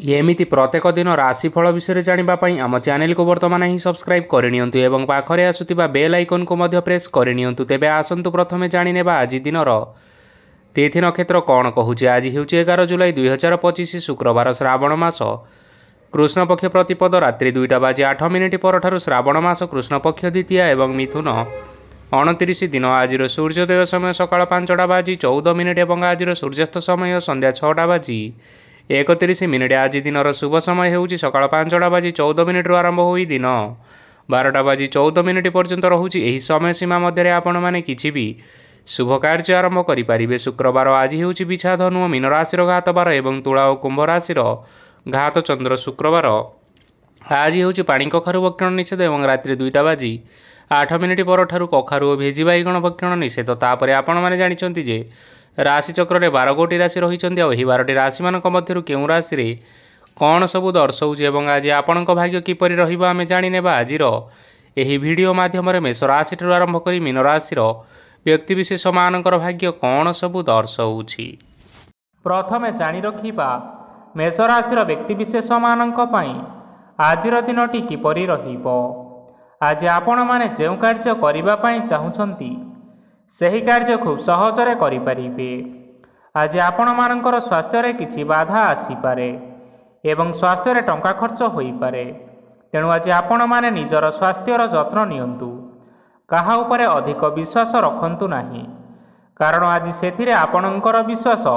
एमिति प्रत्येक दिन राशिफल विषय जानापी आम चैनल को बर्तमान ही सब्सक्राइब करनियंतु एवं पाखरे आसुतिबा बेल आइकन को मध्य प्रेस करनियंतु। तेबे आसंतु प्रथमे जानिनेबा आज दिनर तिथि नक्षत्र कौन कहूचे। आज हेउचे 11 जुलाई 2025 शुक्रवार श्रावण मास कृष्णपक्ष प्रतिपद रात्रि 2:08 परठारु श्रावण मास कृष्णपक्ष द्वितीया एवं मिथुन 29 दिन। आज सूर्योदय समय सकाळ 5:14 एवं आज सूर्यास्त समय संध्या 6:31। आज दिनर शुभ समय हेउची सकाळ 5:14 आरंभ होई दिन 12:14 पर्यंत रहुची। एही समय सीमा मध्य आपण माने किछि भी शुभ कार्य आरंभ करि पारिबे। शुक्रवार आज हेउची बिछा धनु और मीन राशि घात बार एवं तुला और कुंभ राशि घात चंद्र। शुक्रवार आज हेउची पाणी कखारु भक्षण निषेध एवं रात्रि 2:08 परठारु कखारु और भेजी बैगण भक्षण निषेध। तापर आपण माने जानिचंती जे राशि चक्र में 12 गोटी राशि रही 12टी राशि मान मध्य केउं राशि रे कौन सबू दर्शाऊे और आज आपण भाग्य किपर रहा जाने आज वीडियो माध्यम मेष राशि आरंभ कर मीन राशि व्यक्तिशेष मानकर भाग्य कौन सबू दर्शाऊँच। प्रथमे जानी रखिबा मेष राशि व्यक्तिशेष मानक आज दिनटी किपर रहिबो। आज आपण माने जो कार्य करने चाहूँगी सही कार्य खूब सहजरे करिपारिबे। आज आपण मानकर स्वास्थ्य किछि बाधा आसीपारे एवं स्वास्थ्य टंका खर्च होई पारे। तेणु आज आपण माने निजर स्वास्थ्यर जत्न नियंतु। काहा उपरे अधिक विश्वास रखंतु नाही, कारण आज सेथिरे आपणकर विश्वास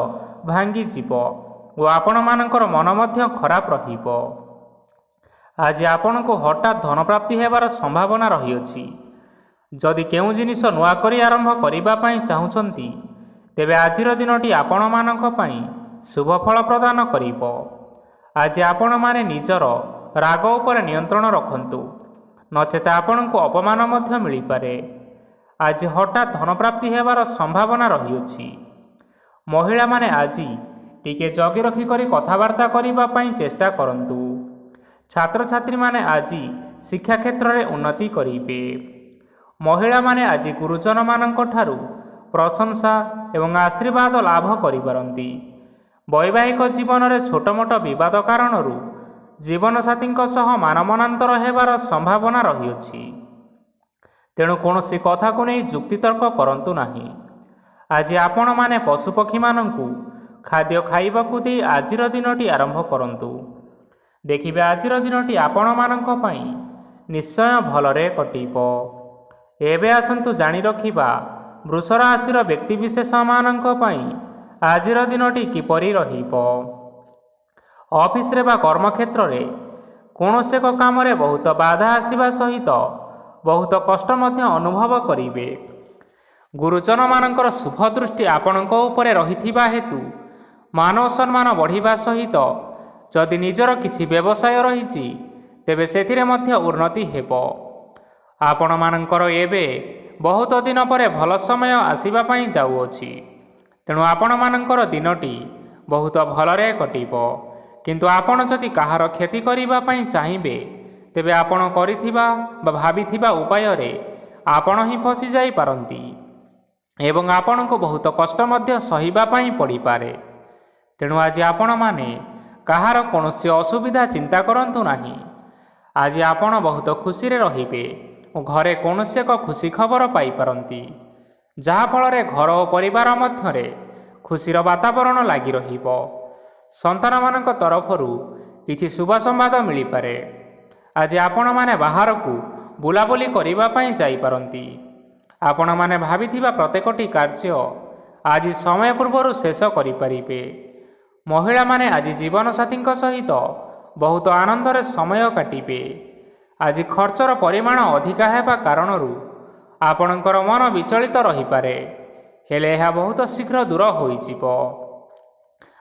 भांगी जीवो और आपण मानकर मन मध्य खराब रहिबो। आज आपण को हठात धन प्राप्ति हेबार संभावना रही अछि। जदि केउ जिनिस नुआ करी आरंभ करने चाहूँगी तेबे आजिर दिनटी आपण मानक पई शुभ फल प्रदान करिबो। आज आपण माने निजर राग उपर नियंत्रण रखंतु, नचेत आपण को अपमान मध्य मिली पारे। आज हठात धन प्राप्ति हेबार संभावना रही अछि। महिला माने आज टिके जगी रखी करी कथबार्ता करिबा पई चेष्टा करंतु। छात्र छात्री माने आज शिक्षा क्षेत्र में उन्नति करिबे। महिला माने आज गुरुजन मानक ठारू प्रशंसा एवं आशीर्वाद लाभ करिपारंती। वैवाहिक जीवन में छोट मोट विवाद कारणरू जीवन साथी सह मानमनांतर हेबार संभावना रही अछि। तेणु कौनसी कथा को नहीं जुक्तितर्क करंतु नाही। आज आपण माने पशुपक्षी मानंकु खाद्य खाइबाकु दे आजिर दिनटी आरंभ करंतु। देखिबे आजिर दिनटी आपण मानक पई निश्चय भलरे कटिबो। एबे आसंतु जानी रखिबा वृष राशि व्यक्तिशेष मानक पई आजिर दिनटी किपरि रहिबो। ऑफिस रे बा कर्मक्षेत्र रे कौनसी एक काम रे बहुत बाधा आसीबा सहित बहुत कष्ट मध्य अनुभव करिवे। गुरुजन मानकर शुभ दृष्टि आपणक उपरे रहिथिबा हेतु मानव सम्मान बढ़िबा सहित जदि निजर किछि व्यवसाय रहिछि तेबे सेथिरे मध्य उन्नति हेबो। आपण मानकर एबे बहुत दिन पर भल समय आसीबा पई जाउअछि। तेणु आपण मानकर दिनटी बहुत भलरे कटिबो। किंतु आपण जदि काहार क्षति करिबा पई चाहिबे तेबे आपण करिथिबा बा भाबिथिबा उपाय रे आपण ही फसी जाई पारंती एवं आपण को बहुत कष्ट मध्य सहिबा पई पड़ी पारे। तेणु आज आपण माने काहार कोनोसी असुविधा चिंता करंतु नाही। आज आपण बहुत खुशी रे रहिबे और घरे कौनसी एक खुशी खबर पाई पारंती, जहा फल घर और परिवार मध्य खुशीर वातावरण लगी रहिबो। संतान मानक तरफरु किछि शुभ संवाद मिली पारे। आज आपण माने बाहर को बुलाबुली करिबा पई जाई पारंती। आपण माने भाबिथिबा प्रत्येकटी कार्य आज समय पूर्व शेष करि पारिबे। महिला माने आज जीवन साथी सहित बहुत आनंद रे समय काटिबे। आज खर्चर परिमाण अधिका हेबा कारणरू आपणकर मन विचलित रही पारे, हेले यह बहुत शीघ्र दूर होई जिवो।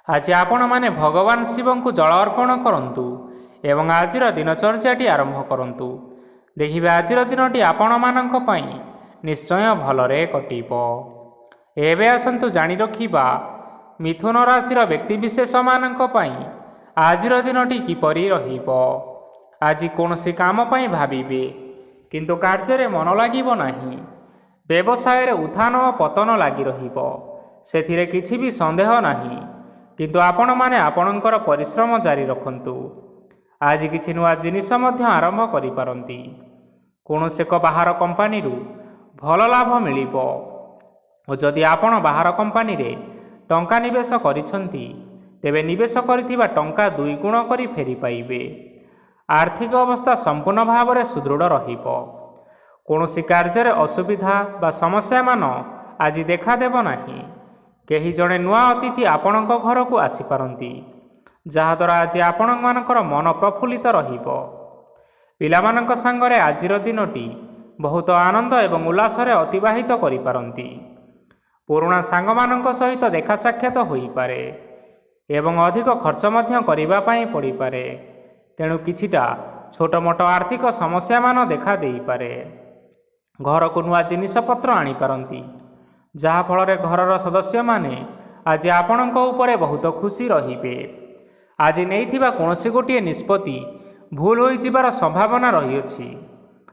आज आपण माने भगवान शिव को जल अर्पण करंतु एवं आजिर दिनचर्याटी आरंभ करंतु। देखिबे आजिर दिनटी आपण मानक पई निश्चय भलरे कटिबो। एबे आसंतु जानी रखिबा मिथुन राशिर व्यक्तिशेष मानक पई आजिर दिनटी किपरि रहिबो। आज कौनसी काम पई भाबिबे किंतु कार्य रे मन लागिबो नाही। व्यवसाय रे उत्थान और पतन लगी रहिबो, सेथिरे किछि भी संदेह नाही। କିନ୍ତୁ ଆପଣମାନେ ଆପଣଙ୍କର ପରିଶ୍ରମ ଜାରି ରଖନ୍ତୁ। ଆଜି କିଛି ନୂଆ ଜିନିଷ ମଧ୍ୟ ଆରମ୍ଭ କରିପାରନ୍ତି। କୌଣସି ଏକ ବାହାର କମ୍ପାନୀରୁ ଭଲ ଲାଭ ମିଳିବ ଓ ଯଦି ଆପଣ ବାହାର କମ୍ପାନୀରେ ଟଙ୍କା ନିବେଶ କରିଛନ୍ତି ତେବେ ନିବେଶ କରିଥିବା ଟଙ୍କା 2 ଗୁଣ କରି ଫେରି ପାଇବେ। ଆର୍ଥିକ ଅବସ୍ଥା ସମ୍ପୂର୍ଣ୍ଣ ଭାବରେ ସୁଦୃଢ଼ ରହିବ। କୌଣସି କାର୍ଯ୍ୟରେ ଅସୁବିଧା ବା ସମସ୍ୟାମାନ ଆଜି ଦେଖାଦେବ ନାହିଁ। କେହି ଜଣେ ନୂଆ ଅତିଥି ଆପଣଙ୍କ ଘରକୁ ଆସିପାରନ୍ତି, ଯାହାଦ୍ୱାରା ଆଜି ଆପଣମାନଙ୍କର ମନ ପ୍ରଫୁଲ୍ଲିତ ରହିବ। ପିଲାମାନଙ୍କ ସାଙ୍ଗରେ ଆଜିର ଦିନଟି ବହୁତ ଆନନ୍ଦ ଏବଂ ଉଲ୍ଲାସରେ ଅତିବାହିତ କରିପାରନ୍ତି। ପୁରୁଣା ସାଙ୍ଗମାନଙ୍କ ସହିତ ଦେଖା ସାକ୍ଷାତ ହୋଇପାରେ ଏବଂ ଅଧିକ ଖର୍ଚ୍ଚ ମଧ୍ୟ କରିବା ପାଇଁ ପଡ଼ିପାରେ। ତେଣୁ କିଛିଟା ଛୋଟମୋଟ ଆର୍ଥିକ ସମସ୍ୟାମାନ ଦେଖା ଦେଇପାରେ। ଘରକୁ ନୂଆ ଜିନିଷପତ୍ର ଆଣିପାରନ୍ତି, ଯାହାଫଳରେ ଘରର ସଦସ୍ୟମାନେ ଆଜି ଆପଣଙ୍କ ଉପରେ ବହୁତ ଖୁସି ରହିବେ। ଆଜି ନେଇଥିବା କୌଣସି ଗୋଟିଏ ନିଷ୍ପତ୍ତି ଭୁଲ ହୋଇଯିବାର ସମ୍ଭାବନା ରହିଅଛି।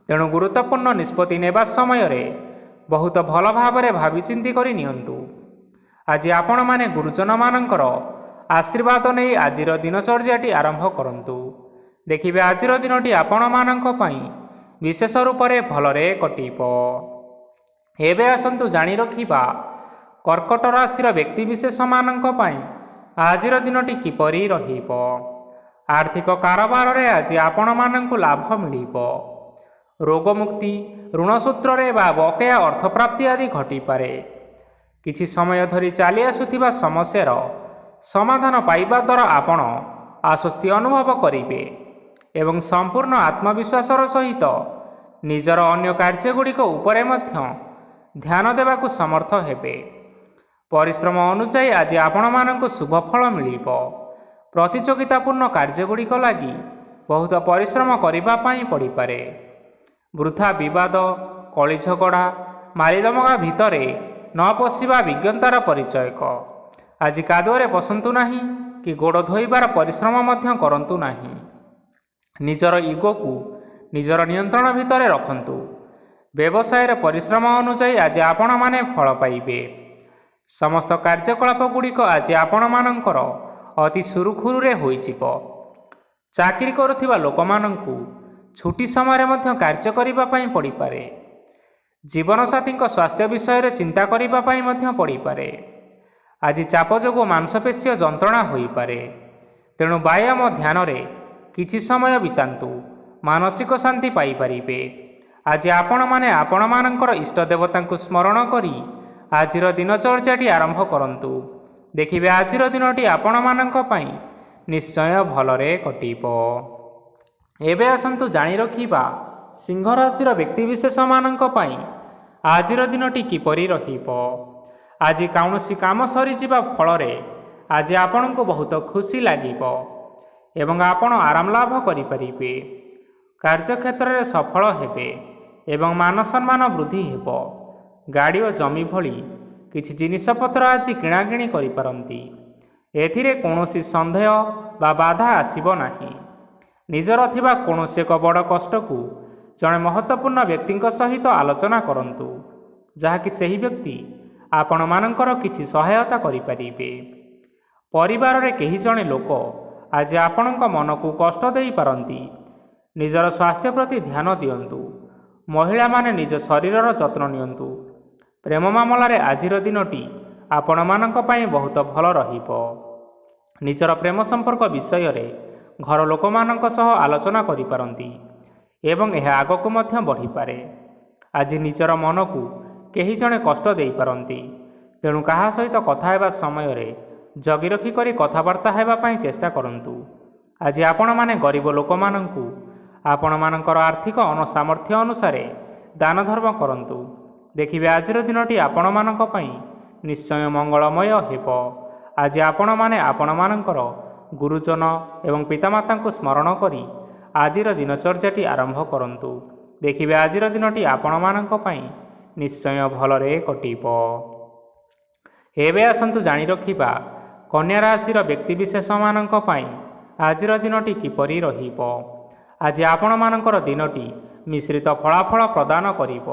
ତେଣୁ ଗୁରୁତ୍ୱପୂର୍ଣ୍ଣ ନିଷ୍ପତ୍ତି ନେବା ସମୟରେ ବହୁତ ଭଲ ଭାବରେ ଭାବିଚିନ୍ତି କରି ନିଅନ୍ତୁ। ଆଜି ଆପଣମାନେ ଗୁରୁଜନମାନଙ୍କର ଆଶୀର୍ବାଦ ନେଇ ଆଜିର ଦିନଚର୍ଯ୍ୟାଟି ଆରମ୍ଭ କରନ୍ତୁ। ଦେଖିବେ ଆଜିର ଦିନଟି ଆପଣମାନଙ୍କ ପାଇଁ ବିଶେଷ ରୂପରେ ଭଲରେ କଟିବ। ଏବେ ଆସନ୍ତୁ ଜାଣି ରଖିବା କର୍କଟ ରାଶିର ବ୍ୟକ୍ତିବିଶେଷମାନଙ୍କ ପାଇଁ ଆଜିର ଦିନଟି କିପରି ରହିବ। ଆର୍ଥିକ କାରବାରରେ ଆଜି ଆପଣମାନଙ୍କୁ ଲାଭ ମିଳିବ। ରୋଗମୁକ୍ତି, ଋଣ ସୂତ୍ରରେ ବା ବକେୟା ଅର୍ଥପ୍ରାପ୍ତି ଆଦି ଘଟିପାରେ। କିଛି ସମୟ ଧରି ଚାଲି ଆସୁଥିବା ସମସ୍ୟାର ସମାଧାନ ପାଇବା ଦ୍ୱାରା ଆପଣ ଆଶ୍ୱସ୍ତି ଅନୁଭବ କରିବେ ଏବଂ ସମ୍ପୂର୍ଣ୍ଣ ଆତ୍ମବିଶ୍ୱାସର ସହିତ ନିଜର ଅନ୍ୟ କାର୍ଯ୍ୟଗୁଡ଼ିକ ଉପରେ ମଧ୍ୟ ଧ୍ୟାନ ଦେବାକୁ ସମର୍ଥ ହେବେ। ପରିଶ୍ରମ ଅନୁଯାୟୀ ଆଜି ଆପଣମାନଙ୍କୁ ଶୁଭ ଫଳ ମିଳିବ। ପ୍ରତିଯୋଗିତାପୂର୍ଣ୍ଣ କାର୍ଯ୍ୟଗୁଡ଼ିକ ଲାଗି ବହୁତ ପରିଶ୍ରମ କରିବା ପାଇଁ ପଡ଼ିପାରେ। ବୃଥା ବିବାଦ, କଳି ଝଗଡ଼ା, ମାରିଦମଗା ଭିତରେ ନ ପଶିବା ବିଜ୍ଞତାର ପରିଚୟକ। ଆଜି କାଦୁଅରେ ପଶନ୍ତୁ ନାହିଁ କି ଗୋଡ଼ ଧୋଇବାର ପରିଶ୍ରମ ମଧ୍ୟ କରନ୍ତୁ ନାହିଁ। ନିଜର ଇଗୋକୁ ନିଜର ନିୟନ୍ତ୍ରଣ ଭିତରେ ରଖନ୍ତୁ। ବ୍ୟବସାୟରେ ପରିଶ୍ରମ ଅନୁଯାୟୀ ଆଜି ଆପଣମାନେ ଫଳ ପାଇବେ। ସମସ୍ତ କାର୍ଯ୍ୟକଳାପ ଗୁଡ଼ିକ ଆଜି ଆପଣମାନଙ୍କର ଅତି ସୁରୁଖୁରୁରେ ହୋଇଯିବ। ଚାକିରି କରୁଥିବା ଲୋକମାନଙ୍କୁ ଛୁଟି ସମୟରେ ମଧ୍ୟ କାର୍ଯ୍ୟ କରିବା ପାଇଁ ପଡ଼ିପାରେ। ଜୀବନସାଥୀଙ୍କ ସ୍ୱାସ୍ଥ୍ୟ ବିଷୟରେ ଚିନ୍ତା କରିବା ପାଇଁ ମଧ୍ୟ ପଡ଼ିପାରେ। ଆଜି ଚାପ ଯୋଗୁଁ ମାଂସପେଶୀୟ ଯନ୍ତ୍ରଣା ହୋଇପାରେ। ତେଣୁ ବ୍ୟାୟାମ ଧ୍ୟାନରେ କିଛି ସମୟ ବିତାନ୍ତୁ, ମାନସିକ ଶାନ୍ତି ପାଇପାରିବେ। ଆଜି ଆପଣମାନେ ଆପଣମାନଙ୍କର ଇଷ୍ଟ ଦେବତାଙ୍କୁ ସ୍ମରଣ କରି ଆଜିର ଦିନଚର୍ଯ୍ୟାଟି ଆରମ୍ଭ କରନ୍ତୁ। ଦେଖିବେ ଆଜିର ଦିନଟି ଆପଣମାନଙ୍କ ପାଇଁ ନିଶ୍ଚୟ ଭଲରେ କଟିବ। ଏବେ ଆସନ୍ତୁ ଜାଣି ରଖିବା ସିଂହ ରାଶିର ବ୍ୟକ୍ତିବିଶେଷମାନଙ୍କ ପାଇଁ ଆଜିର ଦିନଟି କିପରି ରହିବ। ଆଜି କୌଣସି କାମ ସରିଯିବା ଫଳରେ ଆଜି ଆପଣଙ୍କୁ ବହୁତ ଖୁସି ଲାଗିବ ଏବଂ ଆପଣ ଆରାମ ଲାଭ କରିପାରିବେ। କାର୍ଯ୍ୟକ୍ଷେତ୍ରରେ ସଫଳ ହେବେ ଏବଂ ମାନସମ୍ମାନ ବୃଦ୍ଧି ହେବ। ଗାଡ଼ି ଓ ଜମି ଭଳି କିଛି ଜିନିଷପତ୍ର ଆଜି କିଣାକିଣି କରିପାରନ୍ତି। ଏଥିରେ କୌଣସି ସନ୍ଦେହ ବା ବାଧା ଆସିବ ନାହିଁ। ନିଜର ଥିବା କୌଣସି ଏକ ବଡ଼ କଷ୍ଟକୁ ଜଣେ ମହତ୍ତ୍ୱପୂର୍ଣ୍ଣ ବ୍ୟକ୍ତିଙ୍କ ସହିତ ଆଲୋଚନା କରନ୍ତୁ, ଯାହାକି ସେହି ବ୍ୟକ୍ତି ଆପଣମାନଙ୍କର କିଛି ସହାୟତା କରିପାରିବେ। ପରିବାରରେ କେହି ଜଣେ ଲୋକ ଆଜି ଆପଣଙ୍କ ମନକୁ କଷ୍ଟ ଦେଇପାରନ୍ତି। ନିଜର ସ୍ୱାସ୍ଥ୍ୟ ପ୍ରତି ଧ୍ୟାନ ଦିଅନ୍ତୁ। ମହିଳାମାନେ ନିଜ ଶରୀରର ଯତ୍ନ ନିଅନ୍ତୁ। ପ୍ରେମ ମାମଲାରେ ଆଜିର ଦିନଟି ଆପଣମାନଙ୍କ ପାଇଁ ବହୁତ ଭଲ ରହିବ। ନିଜର ପ୍ରେମ ସମ୍ପର୍କ ବିଷୟରେ ଘର ଲୋକମାନଙ୍କ ସହ ଆଲୋଚନା କରିପାରନ୍ତି ଏବଂ ଏହା ଆଗକୁ ମଧ୍ୟ ବଢ଼ିପାରେ। ଆଜି ନିଜର ମନକୁ କେହି ଜଣେ କଷ୍ଟ ଦେଇପାରନ୍ତି। ତେଣୁ କାହା ସହିତ କଥା ହେବା ସମୟରେ ଜଗି ରଖି କରି କଥାବାର୍ତ୍ତା ହେବା ପାଇଁ ଚେଷ୍ଟା କରନ୍ତୁ। ଆଜି ଆପଣମାନେ ଗରିବ ଲୋକମାନଙ୍କୁ ଆପଣମାନଙ୍କର ଆର୍ଥିକ ସାମର୍ଥ୍ୟ ଅନୁସାରେ ଦାନ ଧର୍ମ କରନ୍ତୁ। ଦେଖିବେ ଆଜିର ଦିନଟି ଆପଣମାନଙ୍କ ପାଇଁ ନିଶ୍ଚୟ ମଙ୍ଗଳମୟ ହେବ। ଆଜି ଆପଣମାନେ ଆପଣମାନଙ୍କର ଗୁରୁଜନ ଏବଂ ପିତାମାତାଙ୍କୁ ସ୍ମରଣ କରି ଆଜିର ଦିନଚର୍ଯ୍ୟାଟି ଆରମ୍ଭ କରନ୍ତୁ। ଦେଖିବେ ଆଜିର ଦିନଟି ଆପଣମାନଙ୍କ ପାଇଁ ନିଶ୍ଚୟ ଭଲରେ କଟିବ। ଏବେ ଆସନ୍ତୁ ଜାଣି ରଖିବା କନ୍ୟା ରାଶିର ବ୍ୟକ୍ତିବିଶେଷମାନଙ୍କ ପାଇଁ ଆଜିର ଦିନଟି କିପରି ରହିବ। ଆଜି ଆପଣମାନଙ୍କର ଦିନଟି ମିଶ୍ରିତ ଫଳାଫଳ ପ୍ରଦାନ କରିବ।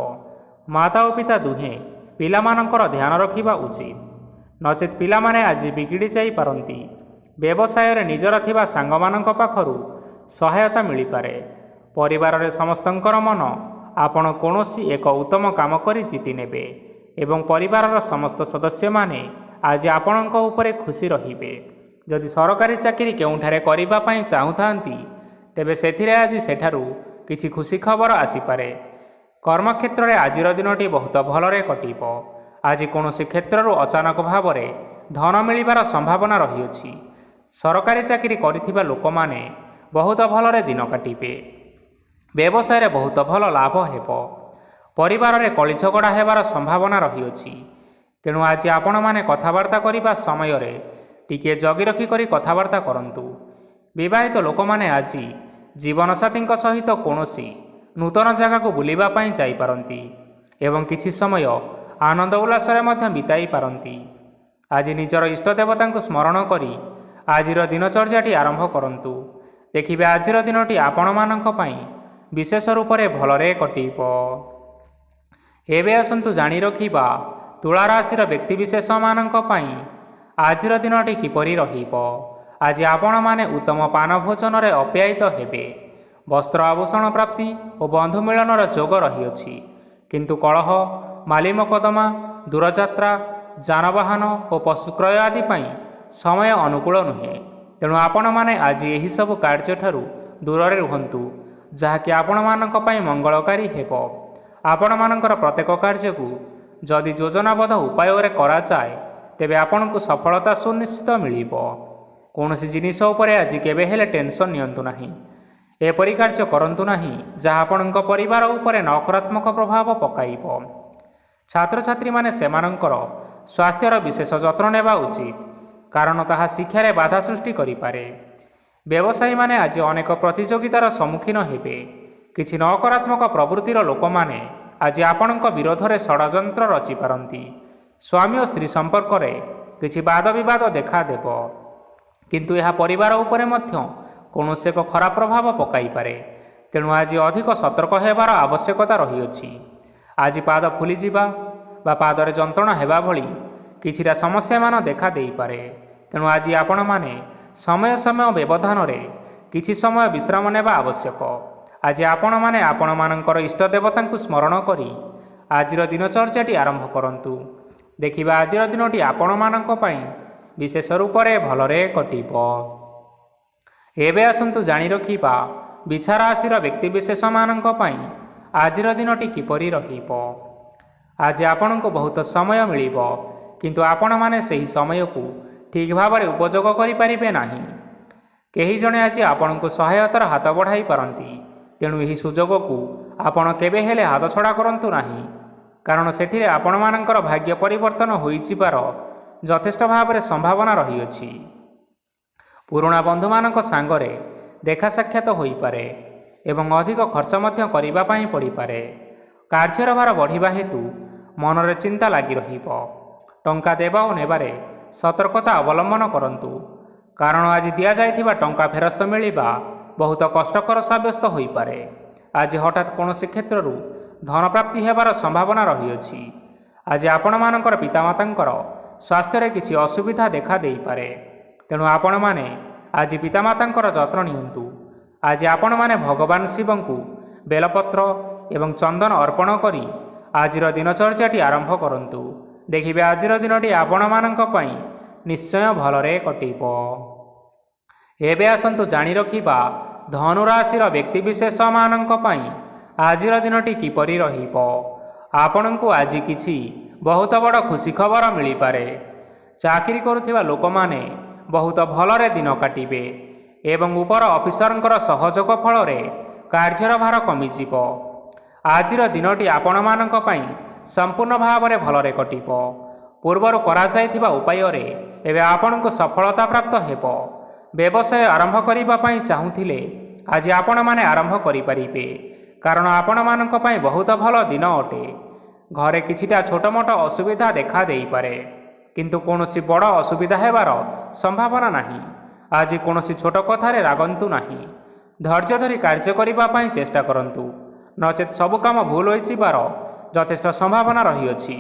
ମାତା ଓ ପିତା ଦୁହେଁ ପିଲାମାନଙ୍କର ଧ୍ୟାନ ରଖିବା ଉଚିତ। ନଚେତ୍ ପିଲାମାନେ ଆଜି ବିଗିଡ଼ି ଯାଇପାରନ୍ତି। ବ୍ୟବସାୟରେ ନିଜର ଥିବା ସାଙ୍ଗମାନଙ୍କ ପାଖରୁ ସହାୟତା ମିଳିପାରେ। ପରିବାରରେ ସମସ୍ତଙ୍କର ମନ ଆପଣ କୌଣସି ଏକ ଉତ୍ତମ କାମ କରି ଜିତି ନେବେ ଏବଂ ପରିବାରର ସମସ୍ତ ସଦସ୍ୟମାନେ ଆଜି ଆପଣଙ୍କ ଉପରେ ଖୁସି ରହିବେ। ଯଦି ସରକାରୀ ଚାକିରି କେଉଁଠାରେ କରିବା ପାଇଁ ଚାହୁଁଥାନ୍ତି, ତେବେ ସେଥିରେ ଆଜି ସେଠାରୁ କିଛି ଖୁସି ଖବର ଆସିପାରେ। କର୍ମକ୍ଷେତ୍ରରେ ଆଜିର ଦିନଟି ବହୁତ ଭଲରେ କଟିବ। ଆଜି କୌଣସି କ୍ଷେତ୍ରରୁ ଅଚାନକ ଭାବରେ ଧନ ମିଳିବାର ସମ୍ଭାବନା ରହିଅଛି। ସରକାରୀ ଚାକିରି କରିଥିବା ଲୋକମାନେ ବହୁତ ଭଲରେ ଦିନ କାଟିବେ। ବ୍ୟବସାୟରେ ବହୁତ ଭଲ ଲାଭ ହେବ। ପରିବାରରେ କଳି ଝଗଡ଼ା ହେବାର ସମ୍ଭାବନା ରହିଅଛି। ତେଣୁ ଆଜି ଆପଣମାନେ କଥାବାର୍ତ୍ତା କରିବା ସମୟରେ ଟିକିଏ ଜଗି ରଖି କରି କଥାବାର୍ତ୍ତା କରନ୍ତୁ। ବିବାହିତ ଲୋକମାନେ ଆଜି ଜୀବନସାଥୀଙ୍କ ସହିତ କୌଣସି ନୂତନ ଜାଗାକୁ ବୁଲିବା ପାଇଁ ଯାଇପାରନ୍ତି ଏବଂ କିଛି ସମୟ ଆନନ୍ଦ ଉଲ୍ଲାସରେ ମଧ୍ୟ ବିତାଇ ପାରନ୍ତି। ଆଜି ନିଜର ଇଷ୍ଟ ଦେବତାଙ୍କୁ ସ୍ମରଣ କରି ଆଜିର ଦିନଚର୍ଯ୍ୟାଟି ଆରମ୍ଭ କରନ୍ତୁ। ଦେଖିବେ ଆଜିର ଦିନଟି ଆପଣମାନଙ୍କ ପାଇଁ ବିଶେଷ ରୂପରେ ଭଲରେ କଟିବ। ଏବେ ଆସନ୍ତୁ ଜାଣି ରଖିବା ତୁଳା ରାଶିର ବ୍ୟକ୍ତିବିଶେଷମାନଙ୍କ ପାଇଁ ଆଜିର ଦିନଟି କିପରି ରହିବ। ଆଜି ଆପଣମାନେ ଉତ୍ତମ ପାନ ଭୋଜନରେ ଅପ୍ୟାୟିତ ହେବେ। ବସ୍ତ୍ର ଆଭୂଷଣ ପ୍ରାପ୍ତି ଓ ବନ୍ଧୁ ମିଳନର ଯୋଗ ରହିଅଛି। କିନ୍ତୁ କଳହ, ମାଲି ମକଦ୍ଦମା, ଦୂରଯାତ୍ରା, ଯାନବାହନ ଓ ପଶୁ କ୍ରୟ ଆଦି ପାଇଁ ସମୟ ଅନୁକୂଳ ନୁହେଁ। ତେଣୁ ଆପଣମାନେ ଆଜି ଏହିସବୁ କାର୍ଯ୍ୟଠାରୁ ଦୂରରେ ରୁହନ୍ତୁ, ଯାହାକି ଆପଣମାନଙ୍କ ପାଇଁ ମଙ୍ଗଳକାରୀ ହେବ। ଆପଣମାନଙ୍କର ପ୍ରତ୍ୟେକ କାର୍ଯ୍ୟକୁ ଯଦି ଯୋଜନାବଦ୍ଧ ଉପାୟରେ କରାଯାଏ, ତେବେ ଆପଣଙ୍କୁ ସଫଳତା ସୁନିଶ୍ଚିତ ମିଳିବ। କୌଣସି ଜିନିଷ ଉପରେ ଆଜି କେବେ ହେଲେ ଟେନସନ୍ ନିଅନ୍ତୁ ନାହିଁ। ଏପରି କାର୍ଯ୍ୟ କରନ୍ତୁ ନାହିଁ ଯାହା ଆପଣଙ୍କ ପରିବାର ଉପରେ ନକାରାତ୍ମକ ପ୍ରଭାବ ପକାଇବ। ଛାତ୍ରଛାତ୍ରୀମାନେ ସେମାନଙ୍କର ସ୍ୱାସ୍ଥ୍ୟର ବିଶେଷ ଯତ୍ନ ନେବା ଉଚିତ, କାରଣ ତାହା ଶିକ୍ଷାରେ ବାଧା ସୃଷ୍ଟି କରିପାରେ। ବ୍ୟବସାୟୀମାନେ ଆଜି ଅନେକ ପ୍ରତିଯୋଗିତାର ସମ୍ମୁଖୀନ ହେବେ। କିଛି ନକାରାତ୍ମକ ପ୍ରବୃତ୍ତିର ଲୋକମାନେ ଆଜି ଆପଣଙ୍କ ବିରୋଧରେ ଷଡ଼ଯନ୍ତ୍ର ରଚିପାରନ୍ତି। ସ୍ୱାମୀ ଓ ସ୍ତ୍ରୀ ସମ୍ପର୍କରେ କିଛି ବାଦ ବିବାଦ ଦେଖାଦେବ, କିନ୍ତୁ ଏହା ପରିବାର ଉପରେ ମଧ୍ୟ କୌଣସି ଏକ ଖରାପ ପ୍ରଭାବ ପକାଇପାରେ। ତେଣୁ ଆଜି ଅଧିକ ସତର୍କ ହେବାର ଆବଶ୍ୟକତା ରହିଅଛି। ଆଜି ପାଦ ଫୁଲିଯିବା ବା ପାଦରେ ଯନ୍ତ୍ରଣା ହେବା ଭଳି କିଛିଟା ସମସ୍ୟାମାନ ଦେଖା ଦେଇପାରେ। ତେଣୁ ଆଜି ଆପଣମାନେ ସମୟ ସମୟ ବ୍ୟବଧାନରେ କିଛି ସମୟ ବିଶ୍ରାମ ନେବା ଆବଶ୍ୟକ। ଆଜି ଆପଣମାନେ ଆପଣମାନଙ୍କର ଇଷ୍ଟ ଦେବତାଙ୍କୁ ସ୍ମରଣ କରି ଆଜିର ଦିନଚର୍ଯ୍ୟାଟି ଆରମ୍ଭ କରନ୍ତୁ। ଦେଖିବା ଆଜିର ଦିନଟି ଆପଣମାନଙ୍କ ପାଇଁ ବିଶେଷ ରୂପରେ ଭଲରେ କଟିବ। ଏବେ ଆସନ୍ତୁ ଜାଣି ରଖିବା ବିଛା ରାଶିର ବ୍ୟକ୍ତିବିଶେଷମାନଙ୍କ ପାଇଁ ଆଜିର ଦିନଟି କିପରି ରହିବ। ଆଜି ଆପଣଙ୍କୁ ବହୁତ ସମୟ ମିଳିବ, କିନ୍ତୁ ଆପଣମାନେ ସେହି ସମୟକୁ ଠିକ୍ ଭାବରେ ଉପଯୋଗ କରିପାରିବେ ନାହିଁ। କେହି ଜଣେ ଆଜି ଆପଣଙ୍କୁ ସହାୟତାର ହାତ ବଢ଼ାଇ ପାରନ୍ତି। ତେଣୁ ଏହି ସୁଯୋଗକୁ ଆପଣ କେବେ ହେଲେ ହାତଛଡ଼ା କରନ୍ତୁ ନାହିଁ, କାରଣ ସେଥିରେ ଆପଣମାନଙ୍କର ଭାଗ୍ୟ ପରିବର୍ତ୍ତନ ହୋଇଯିବାର ଯଥେଷ୍ଟ ଭାବରେ ସମ୍ଭାବନା ରହିଅଛି। ପୁରୁଣା ବନ୍ଧୁମାନଙ୍କ ସାଙ୍ଗରେ ଦେଖା ସାକ୍ଷାତ ହୋଇପାରେ ଏବଂ ଅଧିକ ଖର୍ଚ୍ଚ ମଧ୍ୟ କରିବା ପାଇଁ ପଡ଼ିପାରେ। କାର୍ଯ୍ୟର ଭାର ବଢ଼ିବା ହେତୁ ମନରେ ଚିନ୍ତା ଲାଗି ରହିବ। ଟଙ୍କା ଦେବା ଓ ନେବାରେ ସତର୍କତା ଅବଲମ୍ବନ କରନ୍ତୁ, କାରଣ ଆଜି ଦିଆଯାଇଥିବା ଟଙ୍କା ଫେରସ୍ତ ମିଳିବା ବହୁତ କଷ୍ଟକର ସାବ୍ୟସ୍ତ ହୋଇପାରେ। ଆଜି ହଠାତ୍ କୌଣସି କ୍ଷେତ୍ରରୁ ଧନପ୍ରାପ୍ତି ହେବାର ସମ୍ଭାବନା ରହିଅଛି। ଆଜି ଆପଣମାନଙ୍କର ପିତାମାତାଙ୍କର ସ୍ୱାସ୍ଥ୍ୟରେ କିଛି ଅସୁବିଧା ଦେଖା ଦେଇପାରେ। ତେଣୁ ଆପଣମାନେ ଆଜି ପିତାମାତାଙ୍କର ଯତ୍ନ ନିଅନ୍ତୁ। ଆଜି ଆପଣମାନେ ଭଗବାନ ଶିବଙ୍କୁ ବେଲପତ୍ର ଏବଂ ଚନ୍ଦନ ଅର୍ପଣ କରି ଆଜିର ଦିନଚର୍ଯ୍ୟାଟି ଆରମ୍ଭ କରନ୍ତୁ। ଦେଖିବେ ଆଜିର ଦିନଟି ଆପଣମାନଙ୍କ ପାଇଁ ନିଶ୍ଚୟ ଭଲରେ କଟିବ। ଏବେ ଆସନ୍ତୁ ଜାଣି ରଖିବା ଧନୁ ରାଶିର ବ୍ୟକ୍ତିବିଶେଷମାନଙ୍କ ପାଇଁ ଆଜିର ଦିନଟି କିପରି ରହିବ। ଆପଣଙ୍କୁ ଆଜି କିଛି ବହୁତ ବଡ଼ ଖୁସି ଖବର ମିଳିପାରେ। ଚାକିରି କରୁଥିବା ଲୋକମାନେ ବହୁତ ଭଲରେ ଦିନ କାଟିବେ ଏବଂ ଉପର ଅଫିସରଙ୍କର ସହଯୋଗ ଫଳରେ କାର୍ଯ୍ୟର ଭାର କମିଯିବ। ଆଜିର ଦିନଟି ଆପଣମାନଙ୍କ ପାଇଁ ସମ୍ପୂର୍ଣ୍ଣ ଭାବରେ ଭଲରେ କଟିବ। ପୂର୍ବରୁ କରାଯାଇଥିବା ଉପାୟରେ ଏବେ ଆପଣଙ୍କୁ ସଫଳତା ପ୍ରାପ୍ତ ହେବ। ବ୍ୟବସାୟ ଆରମ୍ଭ କରିବା ପାଇଁ ଚାହୁଁଥିଲେ ଆଜି ଆପଣମାନେ ଆରମ୍ଭ କରିପାରିବେ, କାରଣ ଆପଣମାନଙ୍କ ପାଇଁ ବହୁତ ଭଲ ଦିନ ଅଟେ। ଘରେ କିଛିଟା ଛୋଟମୋଟ ଅସୁବିଧା ଦେଖା ଦେଇପାରେ, କିନ୍ତୁ କୌଣସି ବଡ଼ ଅସୁବିଧା ହେବାର ସମ୍ଭାବନା ନାହିଁ। ଆଜି କୌଣସି ଛୋଟ କଥାରେ ରାଗନ୍ତୁ ନାହିଁ। ଧୈର୍ଯ୍ୟ ଧରି କାର୍ଯ୍ୟ କରିବା ପାଇଁ ଚେଷ୍ଟା କରନ୍ତୁ, ନଚେତ୍ ସବୁ କାମ ଭୁଲ ହୋଇଯିବାର ଯଥେଷ୍ଟ ସମ୍ଭାବନା ରହିଅଛି।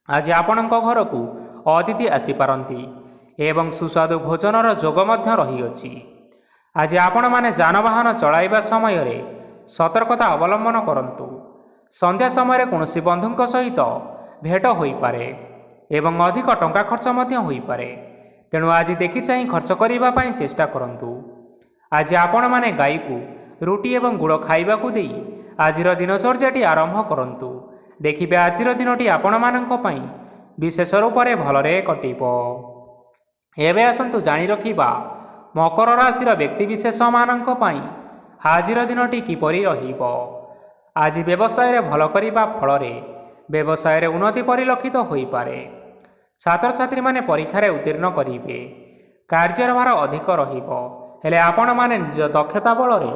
ଆଜି ଆପଣଙ୍କ ଘରକୁ ଅତିଥି ଆସିପାରନ୍ତି ଏବଂ ସୁସ୍ୱାଦୁ ଭୋଜନର ଯୋଗ ମଧ୍ୟ ରହିଅଛି। ଆଜି ଆପଣମାନେ ଯାନବାହନ ଚଳାଇବା ସମୟରେ ସତର୍କତା ଅବଲମ୍ବନ କରନ୍ତୁ। ସନ୍ଧ୍ୟା ସମୟରେ କୌଣସି ବନ୍ଧୁଙ୍କ ସହିତ ଭେଟ ହୋଇପାରେ ଏବଂ ଅଧିକ ଟଙ୍କା ଖର୍ଚ୍ଚ ମଧ୍ୟ ହୋଇପାରେ। ତେଣୁ ଆଜି ଦେଖି ଚାହିଁ ଖର୍ଚ୍ଚ କରିବା ପାଇଁ ଚେଷ୍ଟା କରନ୍ତୁ। ଆଜି ଆପଣମାନେ ଗାଈକୁ ରୁଟି ଏବଂ ଗୁଡ଼ ଖାଇବାକୁ ଦେଇ ଆଜିର ଦିନଚର୍ଯ୍ୟାଟି ଆରମ୍ଭ କରନ୍ତୁ। ଦେଖିବେ ଆଜିର ଦିନଟି ଆପଣମାନଙ୍କ ପାଇଁ ବିଶେଷ ରୂପରେ ଭଲରେ କଟିବ। ଏବେ ଆସନ୍ତୁ ଜାଣି ରଖିବା ମକର ରାଶିର ବ୍ୟକ୍ତିବିଶେଷମାନଙ୍କ ପାଇଁ ଆଜିର ଦିନଟି କିପରି ରହିବ। ଆଜି ବ୍ୟବସାୟରେ ଭଲ କରିବା ଫଳରେ ବ୍ୟବସାୟରେ ଉନ୍ନତି ପରିଲକ୍ଷିତ ହୋଇପାରେ। ଛାତ୍ରଛାତ୍ରୀମାନେ ପରୀକ୍ଷାରେ ଉତ୍ତୀର୍ଣ୍ଣ କରିବେ। କାର୍ଯ୍ୟର ଭାର ଅଧିକ ରହିବ, ହେଲେ ଆପଣମାନେ ନିଜ ଦକ୍ଷତା ବଳରେ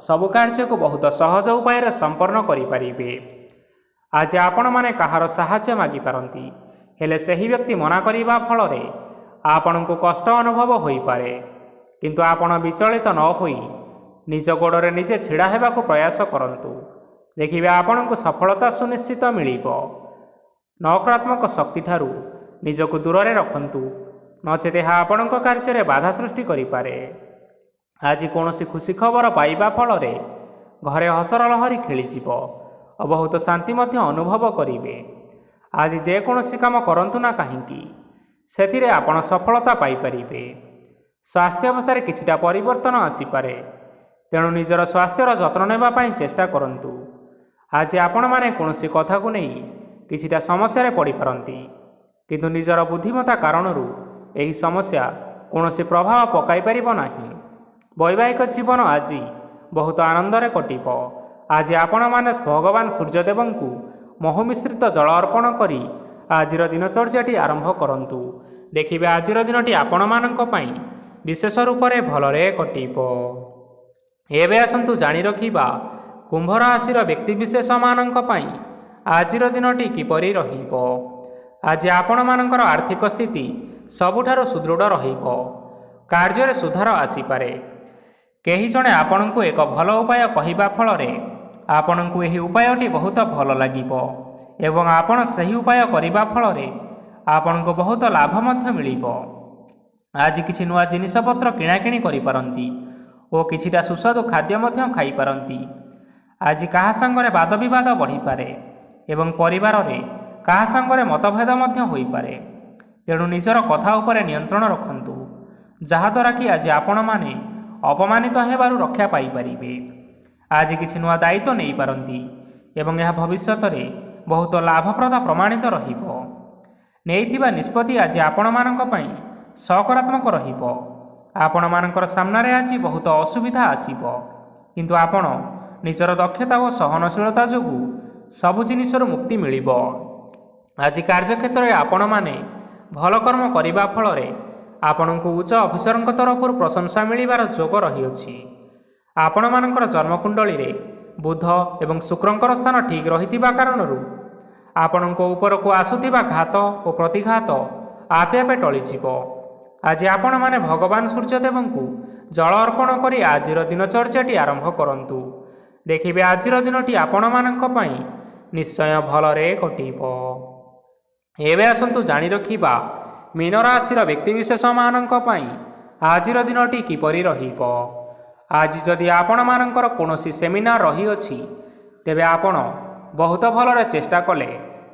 ସବୁ କାର୍ଯ୍ୟକୁ ବହୁତ ସହଜ ଉପାୟରେ ସମ୍ପନ୍ନ କରିପାରିବେ। ଆଜି ଆପଣମାନେ କାହାର ସାହାଯ୍ୟ ମାଗିପାରନ୍ତି, ହେଲେ ସେହି ବ୍ୟକ୍ତି ମନା କରିବା ଫଳରେ ଆପଣଙ୍କୁ କଷ୍ଟ ଅନୁଭବ ହୋଇପାରେ। କିନ୍ତୁ ଆପଣ ବିଚଳିତ ନ ହୋଇ ନିଜ ଗୋଡ଼ରେ ନିଜେ ଛିଡ଼ା ହେବାକୁ ପ୍ରୟାସ କରନ୍ତୁ। ଦେଖିବେ ଆପଣଙ୍କୁ ସଫଳତା ସୁନିଶ୍ଚିତ ମିଳିବ। ନକାରାତ୍ମକ ଶକ୍ତିଠାରୁ ନିଜକୁ ଦୂରରେ ରଖନ୍ତୁ, ନଚେତ୍ ଏହା ଆପଣଙ୍କ କାର୍ଯ୍ୟରେ ବାଧା ସୃଷ୍ଟି କରିପାରେ। ଆଜି କୌଣସି ଖୁସି ଖବର ପାଇବା ଫଳରେ ଘରେ ହସର ଲହରୀ ଖେଳିଯିବ ଓ ବହୁତ ଶାନ୍ତି ମଧ୍ୟ ଅନୁଭବ କରିବେ। ଆଜି ଯେକୌଣସି କାମ କରନ୍ତୁ ନା କାହିଁକି ସେଥିରେ ଆପଣ ସଫଳତା ପାଇପାରିବେ। ସ୍ୱାସ୍ଥ୍ୟ ଅବସ୍ଥାରେ କିଛିଟା ପରିବର୍ତ୍ତନ ଆସିପାରେ, ତେଣୁ ନିଜର ସ୍ୱାସ୍ଥ୍ୟର ଯତ୍ନ ନେବା ପାଇଁ ଚେଷ୍ଟା କରନ୍ତୁ। ଆଜି ଆପଣମାନେ କୌଣସି କଥାକୁ ନେଇ କିଛିଟା ସମସ୍ୟାରେ ପଡ଼ିପାରନ୍ତି, କିନ୍ତୁ ନିଜର ବୁଦ୍ଧିମତ୍ତା କାରଣରୁ ଏହି ସମସ୍ୟା କୌଣସି ପ୍ରଭାବ ପକାଇପାରିବ ନାହିଁ। ବୈବାହିକ ଜୀବନ ଆଜି ବହୁତ ଆନନ୍ଦରେ କଟିବ। ଆଜି ଆପଣମାନେ ଭଗବାନ ସୂର୍ଯ୍ୟଦେବଙ୍କୁ ମହୁ ମିଶ୍ରିତ ଜଳ ଅର୍ପଣ କରି ଆଜିର ଦିନଚର୍ଯ୍ୟାଟି ଆରମ୍ଭ କରନ୍ତୁ। ଦେଖିବେ ଆଜିର ଦିନଟି ଆପଣମାନଙ୍କ ପାଇଁ ବିଶେଷ ରୂପରେ ଭଲରେ କଟିବ। ଏବେ ଆସନ୍ତୁ ଜାଣି ରଖିବା କୁମ୍ଭ ରାଶିର ବ୍ୟକ୍ତିବିଶେଷମାନଙ୍କ ପାଇଁ ଆଜିର ଦିନଟି କିପରି ରହିବ। ଆଜି ଆପଣମାନଙ୍କର ଆର୍ଥିକ ସ୍ଥିତି ସବୁଠାରୁ ସୁଦୃଢ଼ ରହିବ। କାର୍ଯ୍ୟରେ ସୁଧାର ଆସିପାରେ। କେହି ଜଣେ ଆପଣଙ୍କୁ ଏକ ଭଲ ଉପାୟ କହିବା ଫଳରେ ଆପଣଙ୍କୁ ଏହି ଉପାୟଟି ବହୁତ ଭଲ ଲାଗିବ ଏବଂ ଆପଣ ସେହି ଉପାୟ କରିବା ଫଳରେ ଆପଣଙ୍କୁ ବହୁତ ଲାଭ ମଧ୍ୟ ମିଳିବ। ଆଜି କିଛି ନୂଆ ଜିନିଷପତ୍ର କିଣାକିଣି କରିପାରନ୍ତି ଓ କିଛିଟା ସୁସ୍ୱାଦୁ ଖାଦ୍ୟ ମଧ୍ୟ ଖାଇପାରନ୍ତି। ଆଜି କାହା ସାଙ୍ଗରେ ବାଦବିବାଦ ବଢ଼ିପାରେ ଏବଂ ପରିବାରରେ କାହା ସାଙ୍ଗରେ ମତଭେଦ ମଧ୍ୟ ହୋଇପାରେ। ତେଣୁ ନିଜର କଥା ଉପରେ ନିୟନ୍ତ୍ରଣ ରଖନ୍ତୁ, ଯାହାଦ୍ୱାରା କି ଆଜି ଆପଣମାନେ ଅପମାନିତ ହେବାରୁ ରକ୍ଷା ପାଇପାରିବେ। ଆଜି କିଛି ନୂଆ ଦାୟିତ୍ୱ ନେଇପାରନ୍ତି ଏବଂ ଏହା ଭବିଷ୍ୟତରେ ବହୁତ ଲାଭପ୍ରଦ ପ୍ରମାଣିତ ରହିବ। ନେଇଥିବା ନିଷ୍ପତ୍ତି ଆଜି ଆପଣମାନଙ୍କ ପାଇଁ ସକାରାତ୍ମକ ରହିବ। ଆପଣମାନଙ୍କର ସାମ୍ନାରେ ଆଜି ବହୁତ ଅସୁବିଧା ଆସିବ, କିନ୍ତୁ ଆପଣ ନିଜର ଦକ୍ଷତା ଓ ସହନଶୀଳତା ଯୋଗୁଁ ସବୁ ଜିନିଷରୁ ମୁକ୍ତି ମିଳିବ। ଆଜି କାର୍ଯ୍ୟକ୍ଷେତ୍ରରେ ଆପଣମାନେ ଭଲ କର୍ମ କରିବା ଫଳରେ ଆପଣଙ୍କୁ ଉଚ୍ଚ ଅଫିସରଙ୍କ ତରଫରୁ ପ୍ରଶଂସା ମିଳିବାର ଯୋଗ ରହିଅଛି। ଆପଣମାନଙ୍କର ଜନ୍ମକୁଣ୍ଡଳୀରେ ବୁଧ ଏବଂ ଶୁକ୍ରଙ୍କର ସ୍ଥାନ ଠିକ୍ ରହିଥିବା କାରଣରୁ ଆପଣଙ୍କ ଉପରକୁ ଆସୁଥିବା ଘାତ ଓ ପ୍ରତିଘାତ ଆପେ ଆପେ ଟଳିଯିବ। ଆଜି ଆପଣମାନେ ଭଗବାନ ସୂର୍ଯ୍ୟଦେବଙ୍କୁ ଜଳ ଅର୍ପଣ କରି ଆଜିର ଦିନଚର୍ଯ୍ୟାଟି ଆରମ୍ଭ କରନ୍ତୁ। ଦେଖିବେ ଆଜିର ଦିନଟି ଆପଣମାନଙ୍କ ପାଇଁ ନିଶ୍ଚୟ ଭଲରେ କଟିବ। ଏବେ ଆସନ୍ତୁ ଜାଣି ରଖିବା ମୀନ ରାଶିର ବ୍ୟକ୍ତିବିଶେଷମାନଙ୍କ ପାଇଁ ଆଜିର ଦିନଟି କିପରି ରହିବ। ଆଜି ଯଦି ଆପଣମାନଙ୍କର କୌଣସି ସେମିନାର ରହିଅଛି, ତେବେ ଆପଣ ବହୁତ ଭଲରେ ଚେଷ୍ଟା କଲେ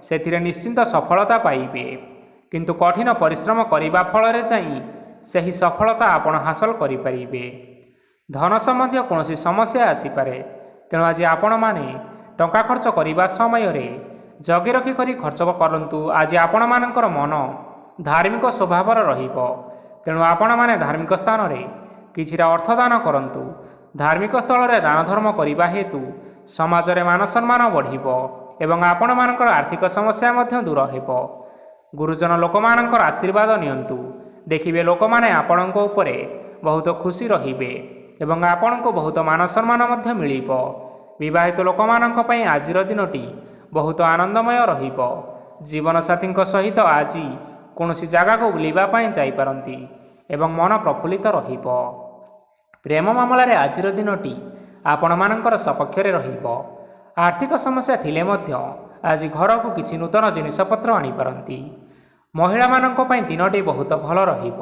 ସେଥିରେ ନିଶ୍ଚିନ୍ତ ସଫଳତା ପାଇବେ। କିନ୍ତୁ କଠିନ ପରିଶ୍ରମ କରିବା ଫଳରେ ଯାଇ ସେହି ସଫଳତା ଆପଣ ହାସଲ କରିପାରିବେ। ଧନ ସମ୍ବନ୍ଧୀୟ କୌଣସି ସମସ୍ୟା ଆସିପାରେ, ତେଣୁ ଆଜି ଆପଣମାନେ ଟଙ୍କା ଖର୍ଚ୍ଚ କରିବା ସମୟରେ ଜଗି ରଖି କରି ଖର୍ଚ୍ଚ କରନ୍ତୁ। ଆଜି ଆପଣମାନଙ୍କର ମନ ଧାର୍ମିକ ସ୍ୱଭାବର ରହିବ, ତେଣୁ ଆପଣମାନେ ଧାର୍ମିକ ସ୍ଥାନରେ କିଛିଟା ଅର୍ଥଦାନ କରନ୍ତୁ। ଧାର୍ମିକ ସ୍ଥଳରେ ଦାନ ଧର୍ମ କରିବା ହେତୁ ସମାଜରେ ମାନ ସମ୍ମାନ ବଢ଼ିବ ଏବଂ ଆପଣମାନଙ୍କର ଆର୍ଥିକ ସମସ୍ୟା ମଧ୍ୟ ଦୂର ହେବ। ଗୁରୁଜନ ଲୋକମାନଙ୍କର ଆଶୀର୍ବାଦ ନିଅନ୍ତୁ। ଦେଖିବେ ଲୋକମାନେ ଆପଣଙ୍କ ଉପରେ ବହୁତ ଖୁସି ରହିବେ ଏବଂ ଆପଣଙ୍କୁ ବହୁତ ମାନ ସମ୍ମାନ ମଧ୍ୟ ମିଳିବ। ବିବାହିତ ଲୋକମାନଙ୍କ ପାଇଁ ଆଜିର ଦିନଟି ବହୁତ ଆନନ୍ଦମୟ ରହିବ। ଜୀବନସାଥୀଙ୍କ ସହିତ ଆଜି କୌଣସି ଜାଗାକୁ ବୁଲିବା ପାଇଁ ଯାଇପାରନ୍ତି ଏବଂ ମନ ପ୍ରଫୁଲ୍ଲିତ ରହିବ। ପ୍ରେମ ମାମଲାରେ ଆଜିର ଦିନଟି ଆପଣମାନଙ୍କର ସପକ୍ଷରେ ରହିବ। ଆର୍ଥିକ ସମସ୍ୟା ଥିଲେ ମଧ୍ୟ ଆଜି ଘରକୁ କିଛି ନୂତନ ଜିନିଷପତ୍ର ଆଣିପାରନ୍ତି। ମହିଳାମାନଙ୍କ ପାଇଁ ଦିନଟି ବହୁତ ଭଲ ରହିବ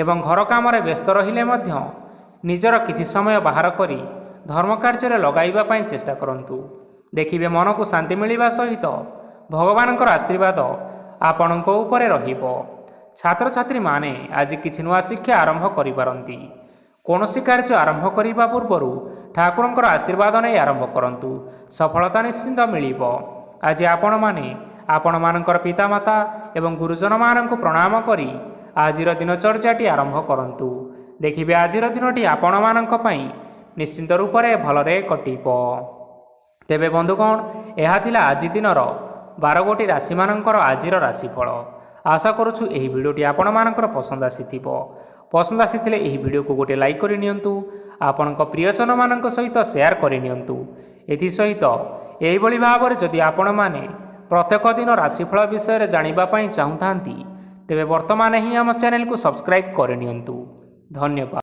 ଏବଂ ଘର କାମରେ ବ୍ୟସ୍ତ ରହିଲେ ମଧ୍ୟ ନିଜର କିଛି ସମୟ ବାହାର କରି ଧର୍ମ କାର୍ଯ୍ୟରେ ଲଗାଇବା ପାଇଁ ଚେଷ୍ଟା କରନ୍ତୁ। ଦେଖିବେ ମନକୁ ଶାନ୍ତି ମିଳିବା ସହିତ ଭଗବାନଙ୍କର ଆଶୀର୍ବାଦ ଆପଣଙ୍କ ଉପରେ ରହିବ। ଛାତ୍ରଛାତ୍ରୀମାନେ ଆଜି କିଛି ନୂଆ ଶିକ୍ଷା ଆରମ୍ଭ କରିପାରନ୍ତି। କୌଣସି କାର୍ଯ୍ୟ ଆରମ୍ଭ କରିବା ପୂର୍ବରୁ ଠାକୁରଙ୍କର ଆଶୀର୍ବାଦ ନେଇ ଆରମ୍ଭ କରନ୍ତୁ, ସଫଳତା ନିଶ୍ଚିନ୍ତ ମିଳିବ। ଆଜି ଆପଣମାନେ ଆପଣମାନଙ୍କର ପିତାମାତା ଏବଂ ଗୁରୁଜନମାନଙ୍କୁ ପ୍ରଣାମ କରି ଆଜିର ଦିନଚର୍ଯ୍ୟାଟି ଆରମ୍ଭ କରନ୍ତୁ। ଦେଖିବେ ଆଜିର ଦିନଟି ଆପଣମାନଙ୍କ ପାଇଁ ନିଶ୍ଚିନ୍ତ ରୂପରେ ଭଲରେ କଟିବ। ତେବେ ବନ୍ଧୁଗଣ, ଏହା ଥିଲା ଆଜି ଦିନର 12ଗୋଟି ରାଶିମାନଙ୍କର ଆଜିର ରାଶିଫଳ। ଆଶା କରୁଛୁ ଏହି ଭିଡ଼ିଓଟି ଆପଣମାନଙ୍କର ପସନ୍ଦ ଆସିଥିବ। ପସନ୍ଦ ଆସିଥିଲେ ଏହି ଭିଡ଼ିଓକୁ ଗୋଟିଏ ଲାଇକ୍ କରିନିଅନ୍ତୁ, ଆପଣଙ୍କ ପ୍ରିୟଜନମାନଙ୍କ ସହିତ ସେୟାର କରିନିଅନ୍ତୁ। ଏଥିସହିତ ଏହିଭଳି ଭାବରେ ଯଦି ଆପଣମାନେ ପ୍ରତ୍ୟେକ ଦିନ ରାଶିଫଳ ବିଷୟରେ ଜାଣିବା ପାଇଁ ଚାହୁଁଥାନ୍ତି ତେବେ ବର୍ତ୍ତମାନ ହିଁ ଆମ ଚ୍ୟାନେଲକୁ ସବସ୍କ୍ରାଇବ୍ କରିନିଅନ୍ତୁ। ଧନ୍ୟବାଦ।